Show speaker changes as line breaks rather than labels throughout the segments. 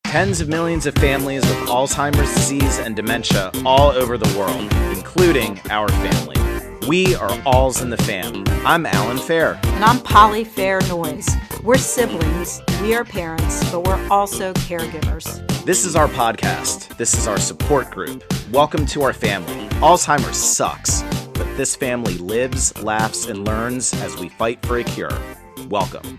Tens of millions of families with Alzheimer's disease and dementia all over the world, including our family. We are Alz In The Fam. I'm Alan Fair.
And I'm Polly Fair Noyes. We're siblings, we are parents, but we're also caregivers.
This is our podcast. This is our support group. Welcome to our family. Alzheimer's sucks, but this family lives, laughs, and learns as we fight for a cure. Welcome.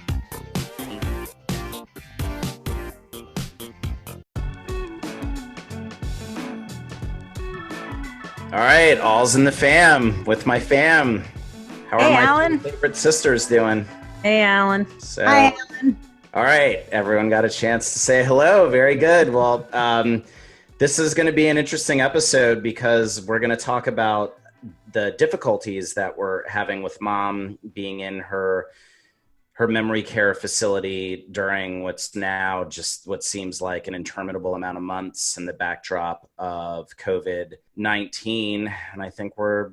All right, Alz In The Fam with my fam. How are my
Alan.
favorite sisters doing?
Hey, Alan.
Hi, Alan. All right, everyone got a chance to say hello. Very good. Well, this is going to be an interesting episode because we're going to talk about the difficulties that we're having with Mom being in her memory care facility during what's now just what seems like an interminable amount of months in the backdrop of COVID-19. And I think we're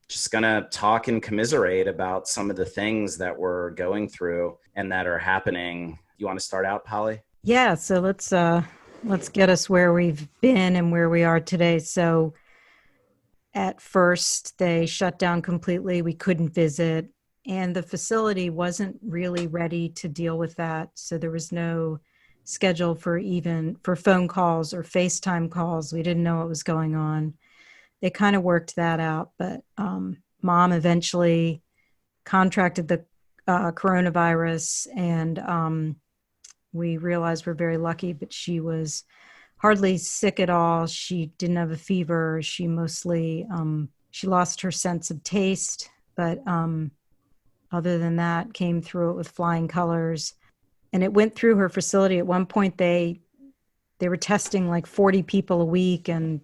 just going to talk and commiserate about some of the things that we're going through and that are happening. You want to start out, Polly?
Yeah, so let's get us where we've been and where we are today. So at first they shut down completely. We couldn't visit. And the facility wasn't really ready to deal with that. So there was no schedule for phone calls or Facetime calls. We didn't know what was going on. They kind of worked that out. But Mom eventually contracted the coronavirus. And we realized we're very lucky, but she was hardly sick at all. She didn't have a fever. She mostly, she lost her sense of taste. But other than that, came through it with flying colors. And it went through her facility. At one point, they were testing like 40 people a week, and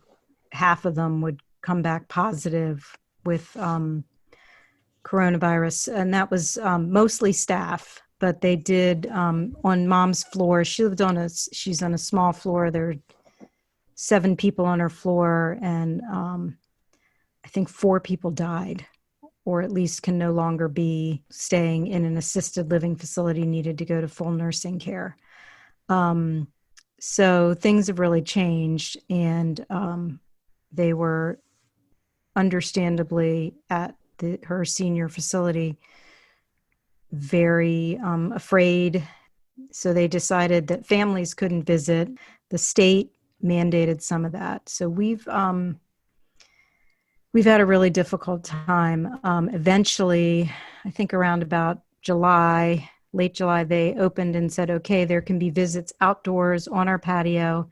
half of them would come back positive with coronavirus. And that was mostly staff. But they did, on Mom's floor, she's on a small floor. There are 7 people on her floor, and I think 4 people died, or at least can no longer be staying in an assisted living facility, needed to go to full nursing care. So things have really changed, and they were understandably at her senior facility very afraid. So they decided that families couldn't visit. The state mandated some of that. So we've had a really difficult time. Eventually, I think around about late July, they opened and said, okay, there can be visits outdoors on our patio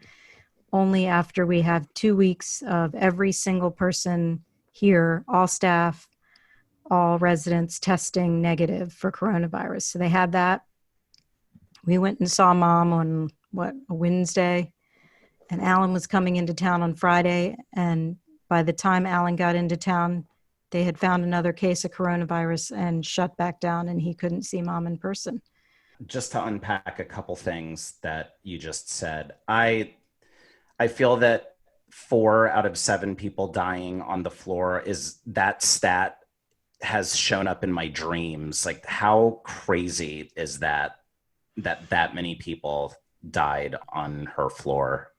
only after we have 2 weeks of every single person here, all staff, all residents testing negative for coronavirus. So they had that. We went and saw Mom on a Wednesday, and Alan was coming into town on Friday, and by the time Alan got into town, they had found another case of coronavirus and shut back down, and he couldn't see Mom in person.
Just to unpack a couple things that you just said, I feel that 4 out of 7 people dying on the floor is that stat has shown up in my dreams. Like, how crazy is that many people died on her floor?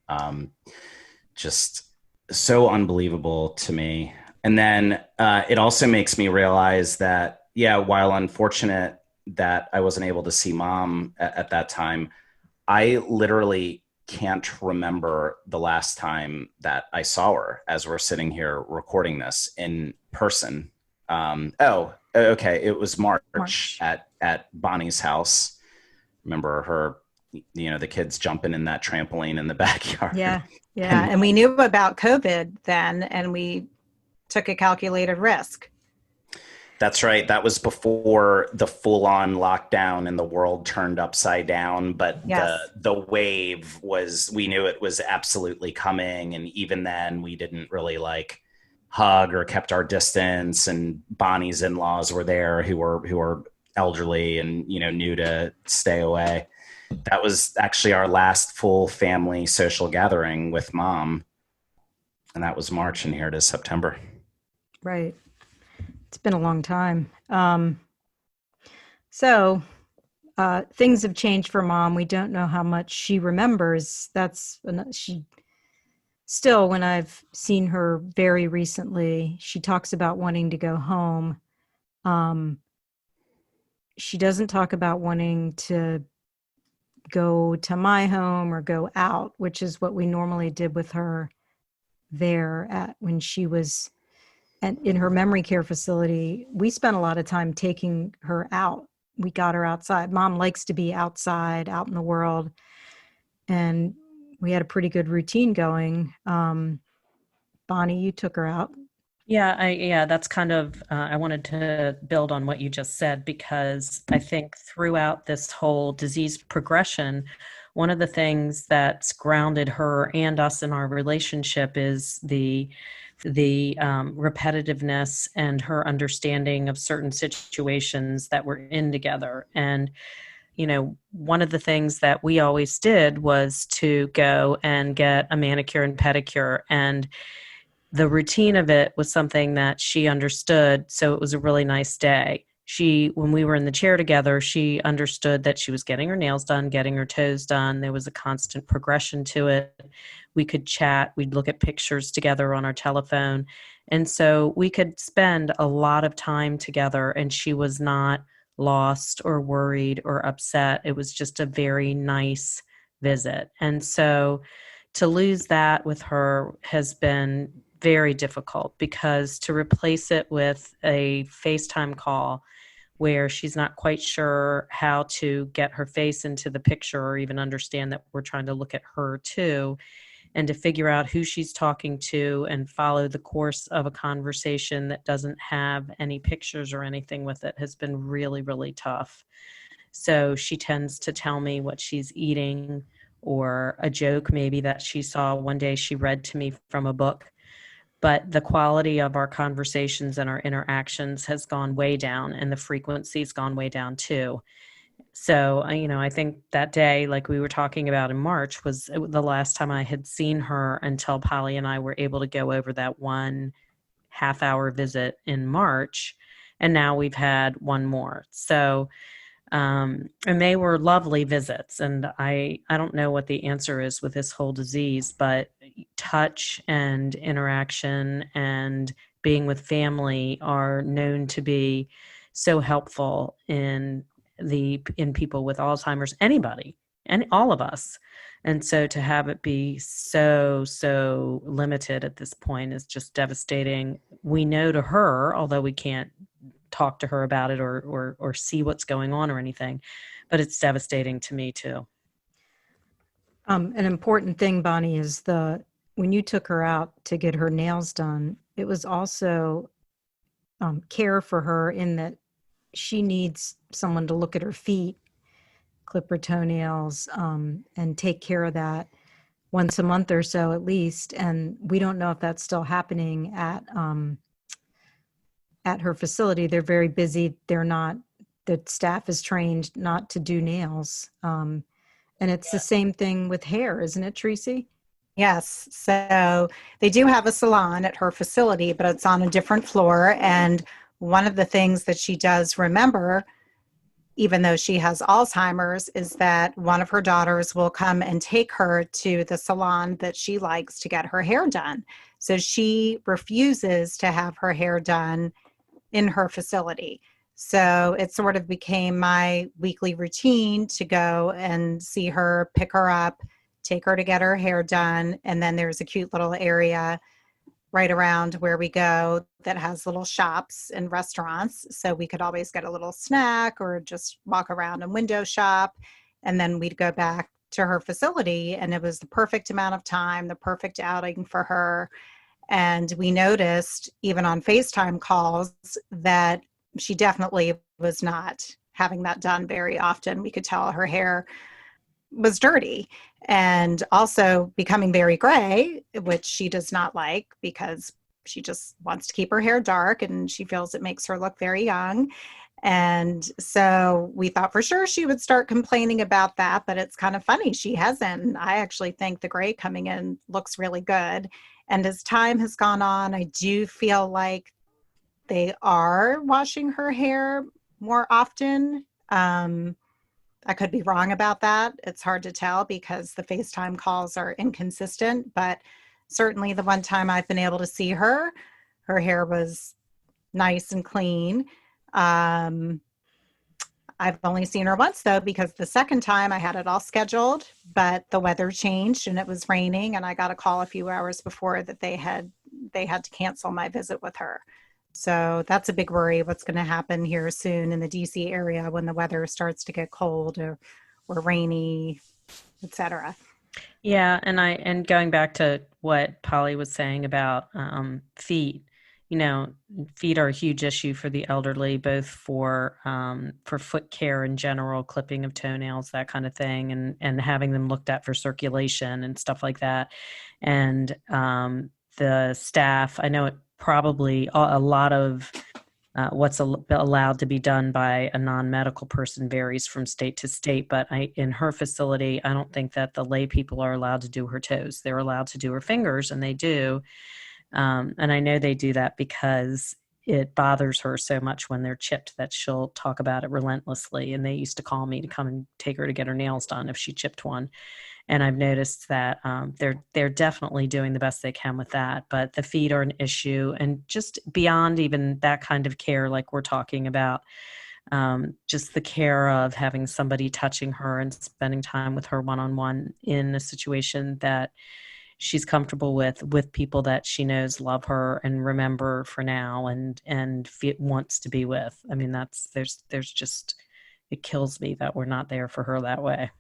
Just so unbelievable to me. And then it also makes me realize that, while unfortunate that I wasn't able to see Mom at that time, I literally can't remember the last time that I saw her as we're sitting here recording this in person. Okay. It was March. At Bonnie's house. Remember her, the kids jumping in that trampoline in the backyard.
Yeah. And we knew about COVID then, and we took a calculated risk.
That's right. That was before the full-on lockdown and the world turned upside down. But
yes,
the wave we knew it was absolutely coming. And even then we didn't really hug or kept our distance. And Bonnie's in-laws were there who were elderly and, knew to stay away. That was actually our last full family social gathering with Mom. And that was March, and here it is September.
Right. It's been a long time. So things have changed for mom. We don't know how much she remembers. She still, when I've seen her very recently, she talks about wanting to go home. She doesn't talk about wanting to go to my home or go out, which is what we normally did with her there when she was in her memory care facility. We spent a lot of time taking her out. We got her outside. Mom likes to be outside, out in the world. And we had a pretty good routine going. Bonnie, you took her out.
Yeah, that's kind of, I wanted to build on what you just said, because I think throughout this whole disease progression, one of the things that's grounded her and us in our relationship is the repetitiveness and her understanding of certain situations that we're in together. And one of the things that we always did was to go and get a manicure and pedicure, and the routine of it was something that she understood. So it was a really nice day. When we were in the chair together, she understood that she was getting her nails done, getting her toes done. There was a constant progression to it. We could chat. We'd look at pictures together on our telephone. And so we could spend a lot of time together, and she was not lost or worried or upset. It was just a very nice visit. And so to lose that with her has been very difficult, because to replace it with a FaceTime call where she's not quite sure how to get her face into the picture or even understand that we're trying to look at her too, and to figure out who she's talking to and follow the course of a conversation that doesn't have any pictures or anything with it, has been really, really tough. So she tends to tell me what she's eating, or a joke maybe that she saw one day she read to me from a book. But the quality of our conversations and our interactions has gone way down, and the frequency's gone way down too. So, I think that day, like we were talking about in March, was the last time I had seen her until Polly and I were able to go over that 1.5-hour visit in March. And now we've had one more. So, and they were lovely visits. And I don't know what the answer is with this whole disease, but touch and interaction and being with family are known to be so helpful in people with Alzheimer's, anybody, and all of us. And so to have it be so limited at this point is just devastating. We know to her, although we can't talk to her about it or see what's going on or anything, but it's devastating to me too.
An important thing, Bonnie, is when you took her out to get her nails done, it was also care for her, in that she needs someone to look at her feet, clip her toenails, and take care of that once a month or so at least. And we don't know if that's still happening at her facility. They're very busy. The staff is trained not to do nails. And it's the same thing with hair, isn't it, Tracy?
Yes. So they do have a salon at her facility, but it's on a different floor. And one of the things that she does remember, even though she has Alzheimer's, is that one of her daughters will come and take her to the salon that she likes to get her hair done. So she refuses to have her hair done in her facility. So it sort of became my weekly routine to go and see her, pick her up, take her to get her hair done. And then there's a cute little area right around where we go that has little shops and restaurants. So we could always get a little snack or just walk around and window shop. And then we'd go back to her facility, and it was the perfect amount of time, the perfect outing for her. And we noticed, even on FaceTime calls, that she definitely was not having that done very often. We could tell her hair was dirty and also becoming very gray, which she does not like, because she just wants to keep her hair dark and she feels it makes her look very young. And so we thought for sure she would start complaining about that, but it's kind of funny. She hasn't. I actually think the gray coming in looks really good. And as time has gone on, I do feel like they are washing her hair more often. I could be wrong about that. It's hard to tell because the FaceTime calls are inconsistent, but certainly the one time I've been able to see her, her hair was nice and clean. I've only seen her once though, because the second time I had it all scheduled, but the weather changed and it was raining, and I got a call a few hours before that they had to cancel my visit with her. So that's a big worry, what's going to happen here soon in the DC area when the weather starts to get cold or rainy, etc.
Yeah, and going back to what Polly was saying about feet, feet are a huge issue for the elderly, both for foot care in general, clipping of toenails, that kind of thing, and having them looked at for circulation and stuff like that. And the staff, I know it probably a lot of what's allowed to be done by a non-medical person varies from state to state, but in her facility, I don't think that the lay people are allowed to do her toes. They're allowed to do her fingers, and they do. And I know they do that because it bothers her so much when they're chipped that she'll talk about it relentlessly. And they used to call me to come and take her to get her nails done if she chipped one. And I've noticed that they're definitely doing the best they can with that. But the feet are an issue, and just beyond even that kind of care, like we're talking about, just the care of having somebody touching her and spending time with her one-on-one in a situation that she's comfortable with people that she knows love her and remember for now and wants to be with. I mean, there's just, it kills me that we're not there for her that way.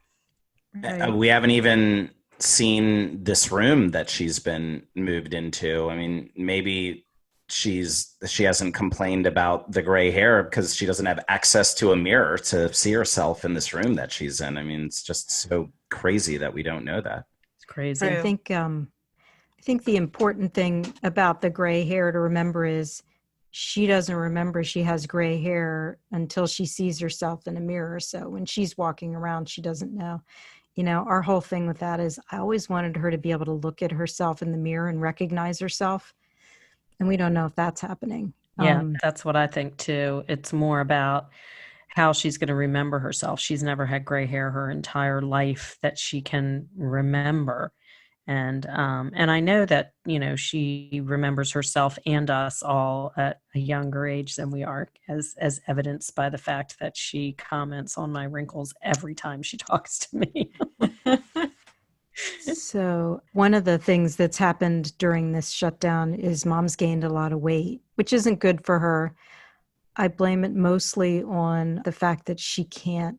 Right.
We haven't even seen this room that she's been moved into. I mean, maybe she hasn't complained about the gray hair because she doesn't have access to a mirror to see herself in this room that she's in. I mean, it's just so crazy that we don't know that.
It's crazy.
I think the important thing about the gray hair to remember is she doesn't remember she has gray hair until she sees herself in a mirror. So when she's walking around, she doesn't know. Our whole thing with that is I always wanted her to be able to look at herself in the mirror and recognize herself. And we don't know if that's happening.
Yeah, that's what I think too. It's more about how she's going to remember herself. She's never had gray hair her entire life that she can remember. And I know that, she remembers herself and us all at a younger age than we are, as evidenced by the fact that she comments on my wrinkles every time she talks to me.
So one of the things that's happened during this shutdown is Mom's gained a lot of weight, which isn't good for her. I blame it mostly on the fact that she can't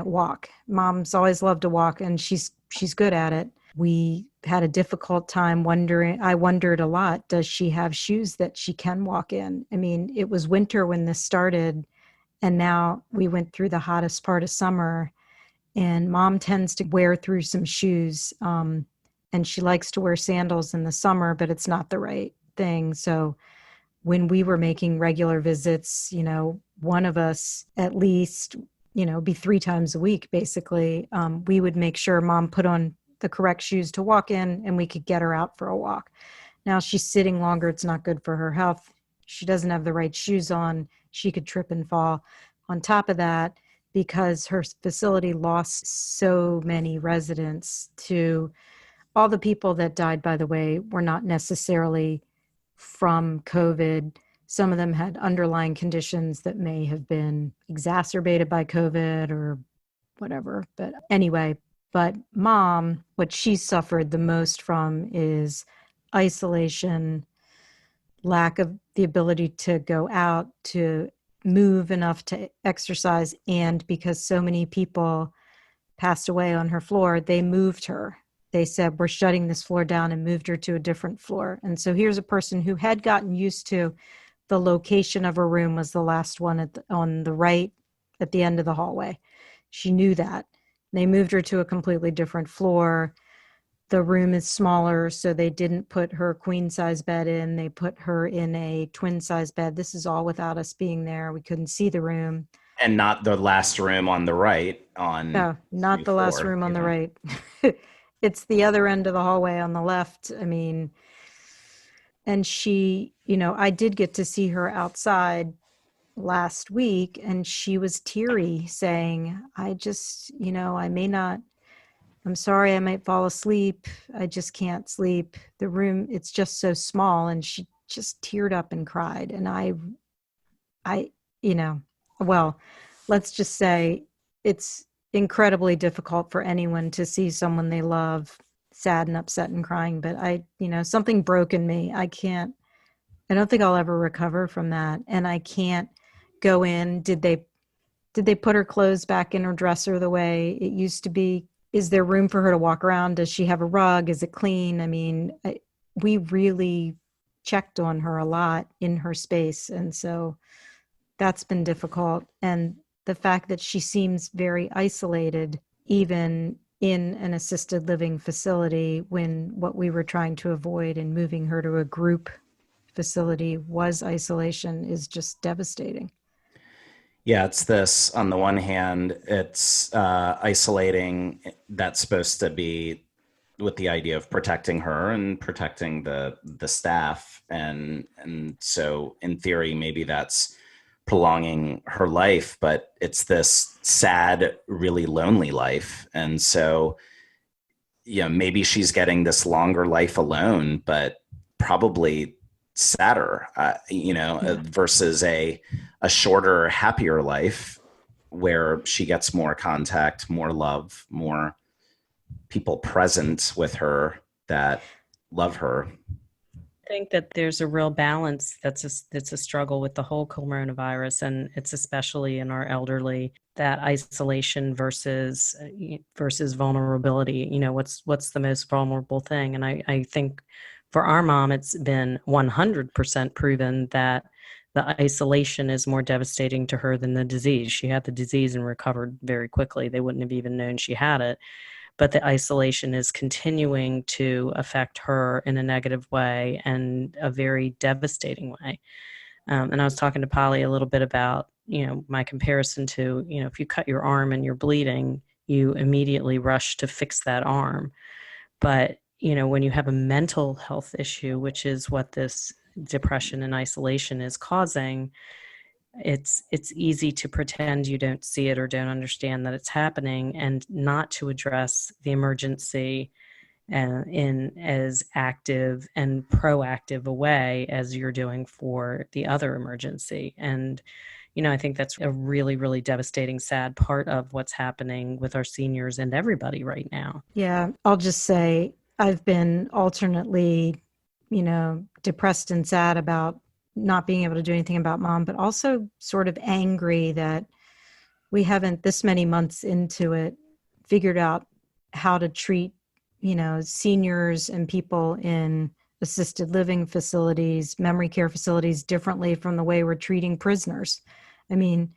walk. Mom's always loved to walk, and she's good at it. We had a difficult time I wondered a lot, does she have shoes that she can walk in? I mean, it was winter when this started, and now we went through the hottest part of summer, and Mom tends to wear through some shoes, and she likes to wear sandals in the summer, but it's not the right thing. So when we were making regular visits, one of us at least, be 3 times a week, basically, we would make sure Mom put on the correct shoes to walk in and we could get her out for a walk. Now she's sitting longer. It's not good for her health. She doesn't have the right shoes on. She could trip and fall. On top of that, because her facility lost so many residents to all the people that died, by the way, were not necessarily from COVID. Some of them had underlying conditions that may have been exacerbated by COVID or whatever. But anyway, Mom, what she suffered the most from is isolation, lack of the ability to go out, to move enough to exercise. And because so many people passed away on her floor, they moved her. They said, we're shutting this floor down, and moved her to a different floor. And so here's a person who had gotten used to the location of her room was the last one on the right at the end of the hallway. She knew that. They moved her to a completely different floor. The room is smaller, so they didn't put her queen size bed in. They put her in a twin size bed. This is all without us being there. We couldn't see the room.
And not the last room on the right
No, not the last room on the right. It's the other end of the hallway on the left. I mean, and she, I did get to see her outside last week, and she was teary saying, I just, I may not, I'm sorry, I might fall asleep. I just can't sleep. The room, it's just so small. And she just teared up and cried. And I, well, let's just say it's incredibly difficult for anyone to see someone they love sad and upset and crying. But something broke in me. I don't think I'll ever recover from that. And I can't go in. Did they put her clothes back in her dresser the way it used to be? Is there room for her to walk around? Does she have a rug? Is it clean? I mean, we really checked on her a lot in her space. And so that's been difficult. And the fact that she seems very isolated, even in an assisted living facility, when what we were trying to avoid in moving her to a group facility was isolation, is just devastating.
Yeah, it's this. On the one hand, it's isolating. That's supposed to be with the idea of protecting her and protecting the staff, and so in theory, maybe that's prolonging her life. But it's this sad, really lonely life, and so maybe she's getting this longer life alone, but probably sadder, versus a shorter, happier life where she gets more contact, more love, more people present with her that love her.
I think that there's a real balance that's a struggle with the whole coronavirus, and it's especially in our elderly, that isolation versus vulnerability. What's the most vulnerable thing? And I think for our mom, it's been 100% proven that the isolation is more devastating to her than the disease. She had the disease and recovered very quickly. They wouldn't have even known she had it. But the isolation is continuing to affect her in a negative way and a very devastating way. And I was talking to Polly a little bit about, my comparison to, if you cut your arm and you're bleeding, you immediately rush to fix that arm. But, when you have a mental health issue, which is what this depression and isolation is causing, it's easy to pretend you don't see it or don't understand that it's happening, and not to address the emergency in as active and proactive a way as you're doing for the other emergency. And I think that's a really, really devastating, sad part of what's happening with our seniors and everybody right now.
Yeah, I'll just say I've been alternately, depressed and sad about not being able to do anything about mom, but also sort of angry that we haven't, this many months into it, figured out how to treat, seniors and people in assisted living facilities, memory care facilities differently from the way we're treating prisoners. I mean,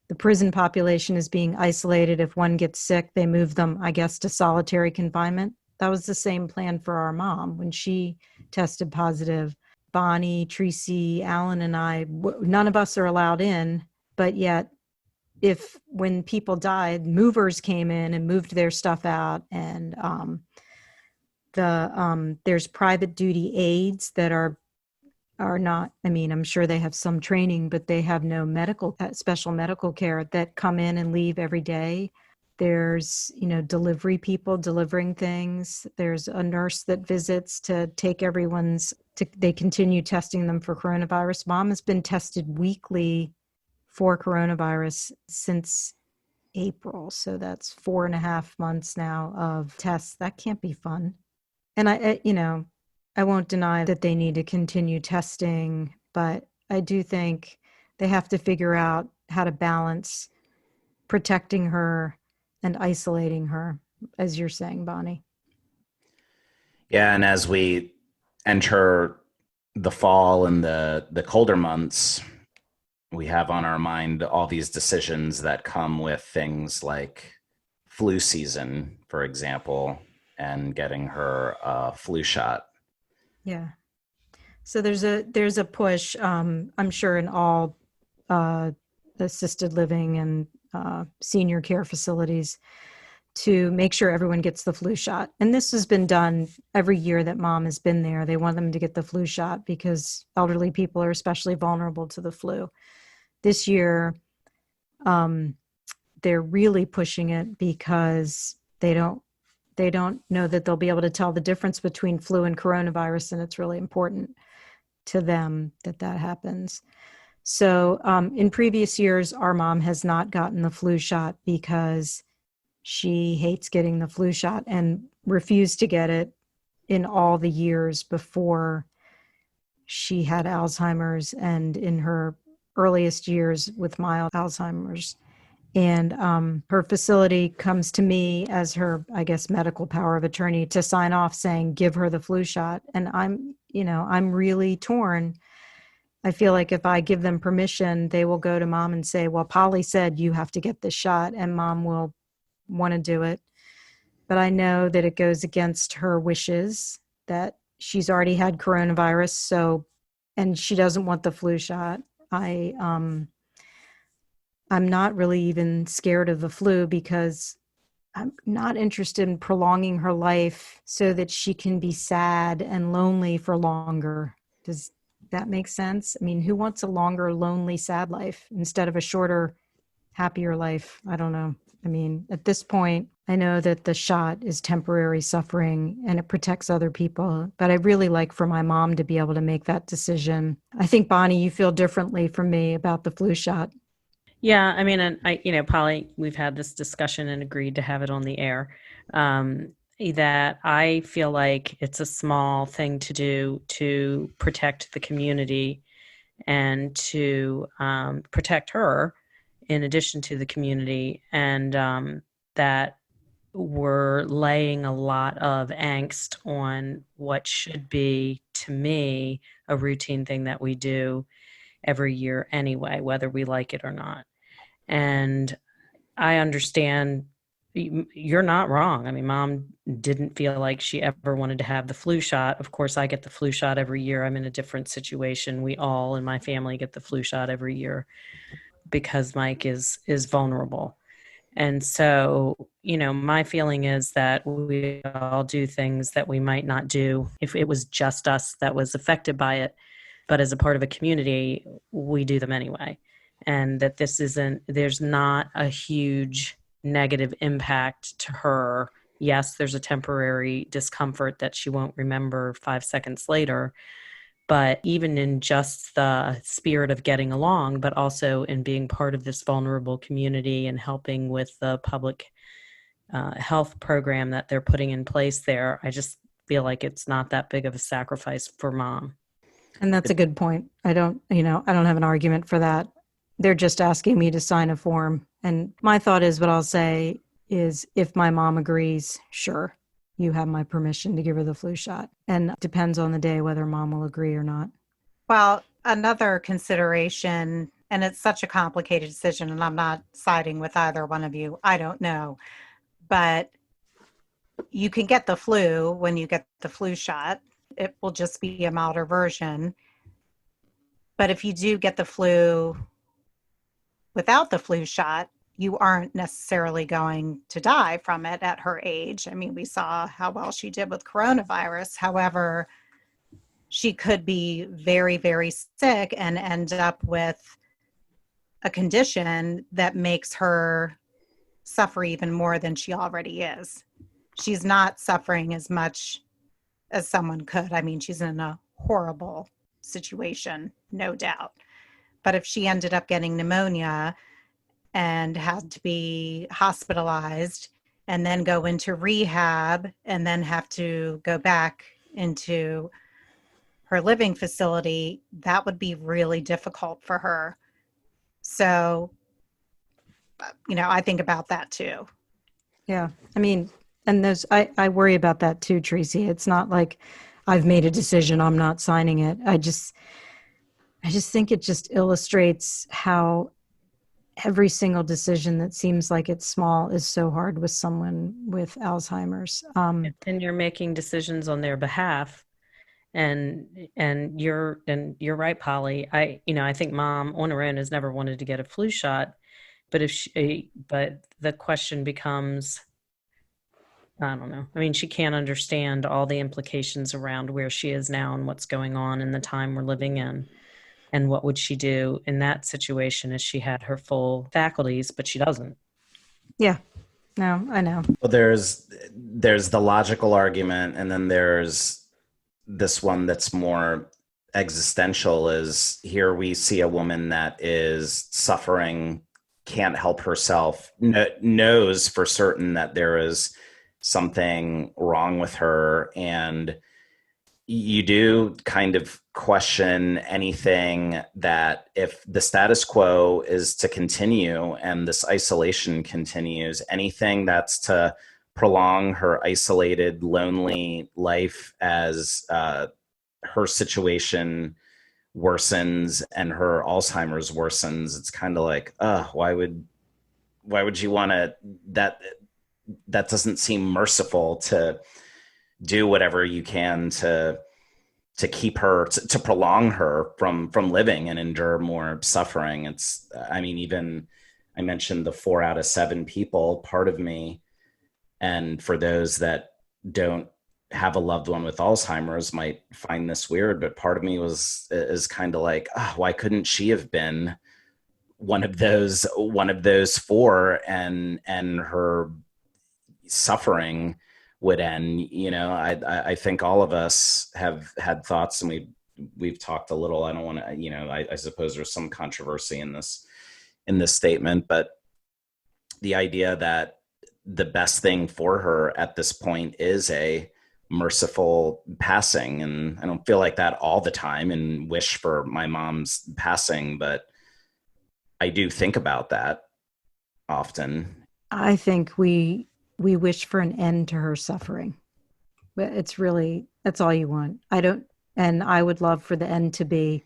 the prison population is being isolated. If one gets sick, they move them, I guess, to solitary confinement. That was the same plan for our mom when she tested positive. Bonnie, Tracy, Alan, and I, none of us are allowed in, but yet when people died, movers came in and moved their stuff out. And there's private duty aides that are not, I'm sure they have some training, but they have no special medical care, that come in and leave every day. There's, delivery people delivering things. There's a nurse that visits to take they continue testing them for coronavirus. Mom has been tested weekly for coronavirus since April. So that's 4.5 months now of tests. That can't be fun. And I won't deny that they need to continue testing, but I do think they have to figure out how to balance protecting her and isolating her, as you're saying, Bonnie.
Yeah, and as we enter the fall and the colder months, we have on our mind all these decisions that come with things like flu season, for example, and getting her a flu shot.
Yeah. So there's a push, I'm sure, in all assisted living and senior care facilities to make sure everyone gets the flu shot. And this has been done every year that mom has been there. They want them to get the flu shot because elderly people are especially vulnerable to the flu. This year, they're really pushing it because they don't know that they'll be able to tell the difference between flu and coronavirus, and it's really important to them that that happens. So in previous years, our mom has not gotten the flu shot because she hates getting the flu shot and refused to get it in all the years before she had Alzheimer's and in her earliest years with mild Alzheimer's. And her facility comes to me as her, I guess, medical power of attorney to sign off saying, give her the flu shot. And I'm really torn. I feel like if I give them permission, they will go to mom and say, well, Polly said you have to get this shot, and mom will want to do it. But I know that it goes against her wishes, that she's already had coronavirus. So, and she doesn't want the flu shot. I'm not really even scared of the flu because I'm not interested in prolonging her life so that she can be sad and lonely for longer. Does that make sense? I mean, who wants a longer, lonely, sad life instead of a shorter, happier life? I don't know. I mean, at this point, I know that the shot is temporary suffering and it protects other people, but I really like for my mom to be able to make that decision. I think, Bonnie, you feel differently from me about the flu shot.
Yeah, I mean, and Polly, we've had this discussion and agreed to have it on the air. That I feel like it's a small thing to do to protect the community and to protect her in addition to the community, and that we're laying a lot of angst on what should be, to me, a routine thing that we do every year anyway, whether we like it or not. And I understand you're not wrong. I mean, mom didn't feel like she ever wanted to have the flu shot. Of course, I get the flu shot every year. I'm in a different situation. We all in my family get the flu shot every year because Mike is vulnerable. And so, my feeling is that we all do things that we might not do if it was just us that was affected by it. But as a part of a community, we do them anyway. And that there's not a huge negative impact to her. Yes, there's a temporary discomfort that she won't remember 5 seconds later, but even in just the spirit of getting along, but also in being part of this vulnerable community and helping with the public health program that they're putting in place there, I just feel like it's not that big of a sacrifice for mom.
And that's a good point. I don't have an argument for that. They're just asking me to sign a form. And my thought is, what I'll say is, if my mom agrees, sure, you have my permission to give her the flu shot. And it depends on the day whether mom will agree or not.
Well, another consideration, and it's such a complicated decision, and I'm not siding with either one of you. I don't know. But you can get the flu when you get the flu shot. It will just be a milder version. But if you do get the flu without the flu shot, you aren't necessarily going to die from it at her age. I mean, we saw how well she did with coronavirus. However, she could be very, very sick and end up with a condition that makes her suffer even more than she already is. She's not suffering as much as someone could. I mean, she's in a horrible situation, no doubt. But if she ended up getting pneumonia and had to be hospitalized and then go into rehab and then have to go back into her living facility, that would be really difficult for her. So, I think about that too.
Yeah. I mean, and I worry about that too, Tracy. It's not like I've made a decision, I'm not signing it. I just think it just illustrates how every single decision that seems like it's small is so hard with someone with Alzheimer's.
And you're making decisions on their behalf. And you're right, Polly. I think mom on her own has never wanted to get a flu shot, but but the question becomes, I don't know. I mean, she can't understand all the implications around where she is now and what's going on in the time we're living in. And what would she do in that situation if she had her full faculties, but she doesn't?
Yeah. No, I know.
Well, there's the logical argument, and then there's this one that's more existential. Is here we see a woman that is suffering, can't help herself, knows for certain that there is something wrong with her, and you do kind of question anything that if the status quo is to continue and this isolation continues, anything that's to prolong her isolated, lonely life as her situation worsens and her Alzheimer's worsens. It's kind of like, why would you want to, that doesn't seem merciful to do whatever you can to keep her, to prolong her from living and endure more suffering. It's, I mean, even I mentioned the 4 out of 7 people. Part of me, and for those that don't have a loved one with Alzheimer's might find this weird, but part of me is kind of like, why couldn't she have been one of those 4, and her suffering would end. I think all of us have had thoughts, and we've talked a little. I don't want to, I suppose there's some controversy in this statement, but the idea that the best thing for her at this point is a merciful passing. And I don't feel like that all the time and wish for my mom's passing, but I do think about that often.
I think we wish for an end to her suffering. But it's really, that's all you want. And I would love for the end to be,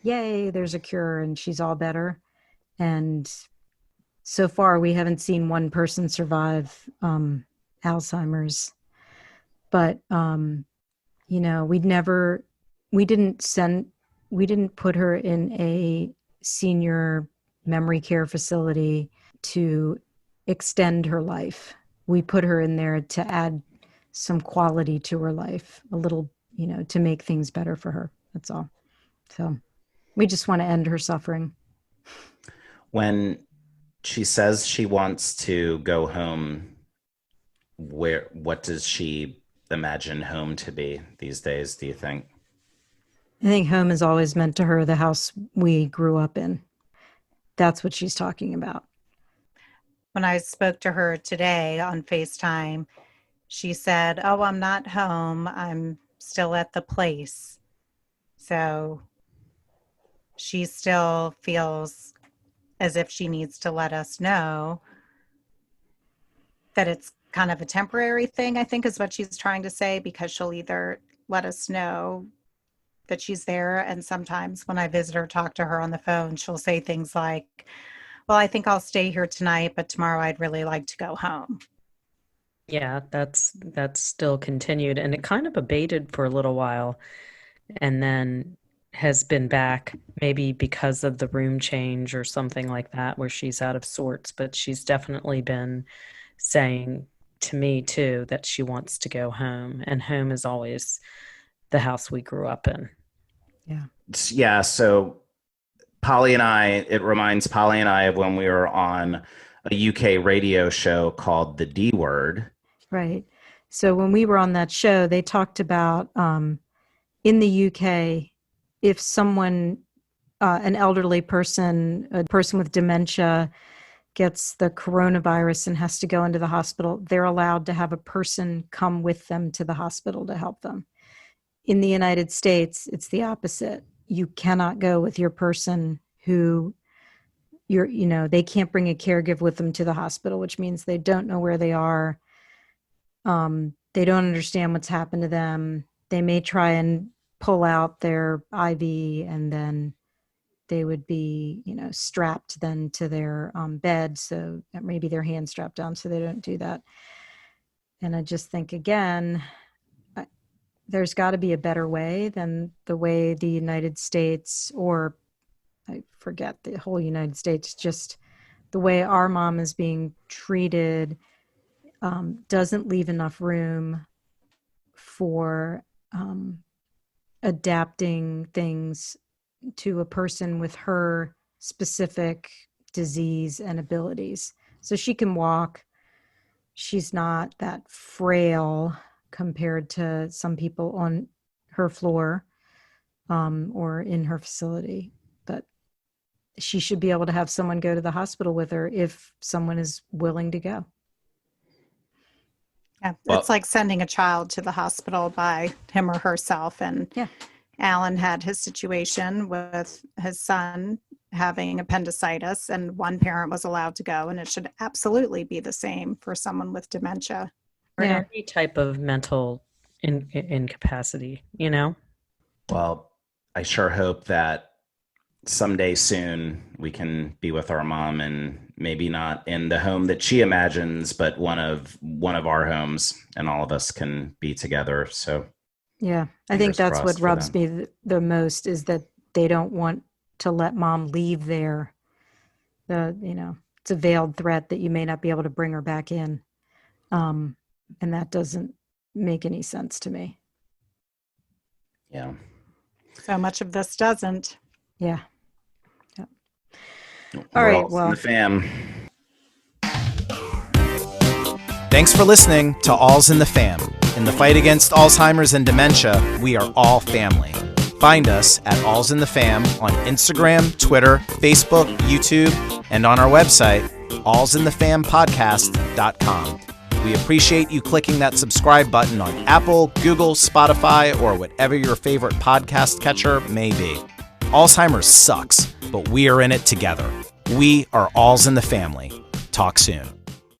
yay, there's a cure and she's all better. And so far, we haven't seen one person survive Alzheimer's. But, we didn't put her in a senior memory care facility to extend her life. We put her in there to add some quality to her life, a little, to make things better for her. That's all. So we just want to end her suffering.
When she says she wants to go home, what does she imagine home to be these days, do you think?
I think home has always meant to her the house we grew up in. That's what she's talking about.
When I spoke to her today on FaceTime, she said, "Oh, I'm not home. I'm still at the place." So she still feels as if she needs to let us know that it's kind of a temporary thing, I think is what she's trying to say, because she'll either let us know that she's there, and sometimes when I visit her, talk to her on the phone, she'll say things like, "Well, I think I'll stay here tonight, but tomorrow I'd really like to go home."
Yeah, that's still continued, and it kind of abated for a little while and then has been back, maybe because of the room change or something like that, where she's out of sorts. But she's definitely been saying to me too that she wants to go home, and home is always the house we grew up in.
Yeah. So it reminds Polly and I of when we were on a UK radio show called The D Word.
Right. So when we were on that show, they talked about in the UK, if someone, an elderly person, a person with dementia, gets the coronavirus and has to go into the hospital, they're allowed to have a person come with them to the hospital to help them. In the United States, it's the opposite. You cannot go with your person who they can't bring a caregiver with them to the hospital, which means they don't know where they are. They don't understand what's happened to them. They may try and pull out their IV, and then they would be, strapped then to their bed. So maybe their hands strapped down, so they don't do that. And I just think, again, there's got to be a better way than the way the United States, or I forget the whole United States, just the way our mom is being treated doesn't leave enough room for adapting things to a person with her specific disease and abilities. So she can walk. She's not that frail compared to some people on her floor or in her facility. But she should be able to have someone go to the hospital with her if someone is willing to go.
Yeah,
Well-
it's like sending a child to the hospital by him or herself. And
Yeah.
Alan had his situation with his son having appendicitis, and one parent was allowed to go, and it should absolutely be the same for someone with dementia.
Or
Yeah.
any type of mental incapacity, you know?
Well, I sure hope that someday soon we can be with our mom, and maybe not in the home that she imagines, but one of our homes, and all of us can be together. So
Yeah, I think
Fingers
that's what
crossed for
rubs
them.
me the most is that they don't want to let mom leave there. It's a veiled threat that you may not be able to bring her back in. And that doesn't make any sense to me.
yeah.
So much of this doesn't.
Yeah. All
We're
right,
Alz In
well-
The Fam.
Thanks for listening to Alz In The Fam. In the fight against Alzheimer's and dementia, we are all family. Find us at Alz In The Fam on Instagram, Twitter, Facebook, YouTube, and on our website, alzinthefampodcast.com. We appreciate you clicking that subscribe button on Apple, Google, Spotify, or whatever your favorite podcast catcher may be. Alzheimer's sucks, but we are in it together. We are Alz In The Family. Talk soon.